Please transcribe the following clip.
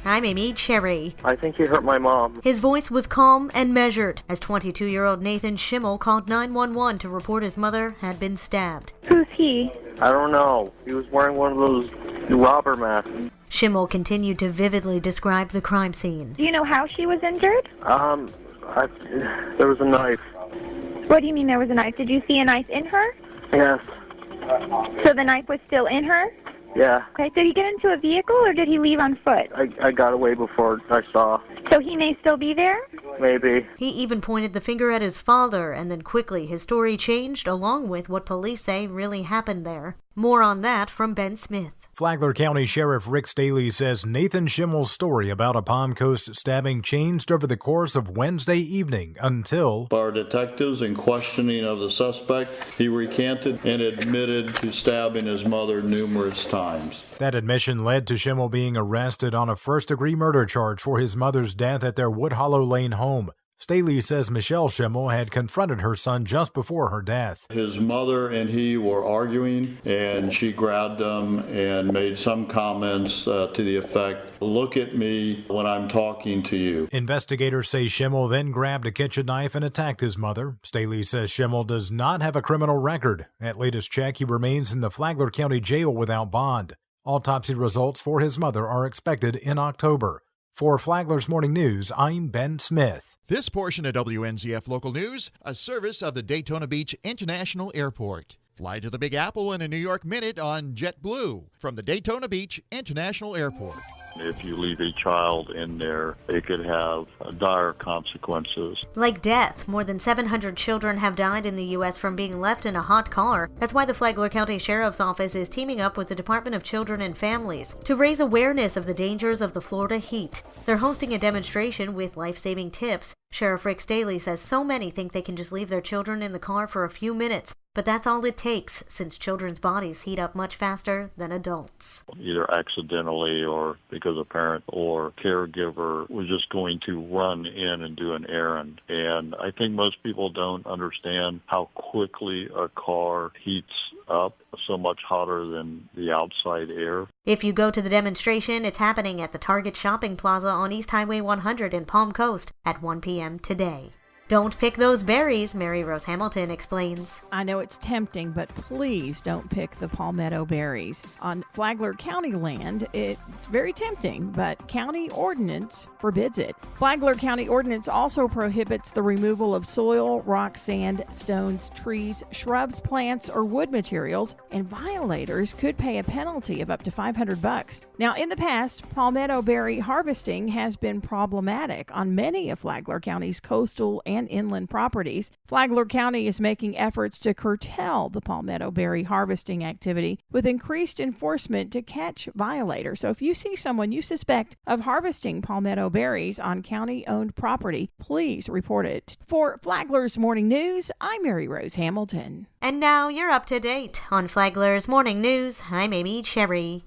I'm Amy Cherry. I think he hurt my mom. His voice was calm and measured as 22-year-old Nathan Schimmel called 911 to report his mother had been stabbed. Who's he? I don't know. He was wearing one of those robber masks. Schimmel continued to vividly describe the crime scene. Do you know how she was injured? There was a knife. What do you mean there was a knife? Did you see a knife in her? Yes. So the knife was still in her? Yeah. Okay, did he get into a vehicle or did he leave on foot? I got away before I saw. So he may still be there? Maybe. He even pointed the finger at his father, and then quickly his story changed along with what police say really happened there. More on that from Ben Smith. Flagler County Sheriff Rick Staley says Nathan Schimmel's story about a Palm Coast stabbing changed over the course of Wednesday evening until our detectives, in questioning of the suspect, he recanted and admitted to stabbing his mother numerous times. That admission led to Schimmel being arrested on a first-degree murder charge for his mother's death at their Wood Hollow Lane home. Staley says Michelle Schimmel had confronted her son just before her death. His mother and he were arguing, and she grabbed him and made some comments to the effect, "Look at me when I'm talking to you." Investigators say Schimmel then grabbed a kitchen knife and attacked his mother. Staley says Schimmel does not have a criminal record. At latest check, he remains in the Flagler County Jail without bond. Autopsy results for his mother are expected in October. For Flagler's Morning News, I'm Ben Smith. This portion of WNZF Local News, a service of the Daytona Beach International Airport. Fly to the Big Apple in a New York minute on JetBlue from the Daytona Beach International Airport. If you leave a child in there, it could have dire consequences. Like death, more than 700 children have died in the U.S. from being left in a hot car. That's why the Flagler County Sheriff's Office is teaming up with the Department of Children and Families to raise awareness of the dangers of the Florida heat. They're hosting a demonstration with life-saving tips. Sheriff Rick Staley says so many think they can just leave their children in the car for a few minutes, but that's all it takes since children's bodies heat up much faster than adults. Either accidentally or because a parent or caregiver was just going to run in and do an errand. And I think most people don't understand how quickly a car heats up, so much hotter than the outside air. If you go to the demonstration, it's happening at the Target Shopping Plaza on East Highway 100 in Palm Coast at 1 p.m. today. Don't pick those berries, Mary Rose Hamilton explains. I know it's tempting, but please don't pick the palmetto berries. On Flagler County land, it's very tempting, but county ordinance forbids it. Flagler County ordinance also prohibits the removal of soil, rock, sand, stones, trees, shrubs, plants, or wood materials, and violators could pay a penalty of up to $500. Now, in the past, palmetto berry harvesting has been problematic on many of Flagler County's coastal and inland properties. Flagler County is making efforts to curtail the palmetto berry harvesting activity with increased enforcement to catch violators. So if you see someone you suspect of harvesting palmetto berries on county-owned property, please report it. For Flagler's Morning News, I'm Mary Rose Hamilton. And now you're up to date on Flagler's Morning News. I'm Amy Cherry.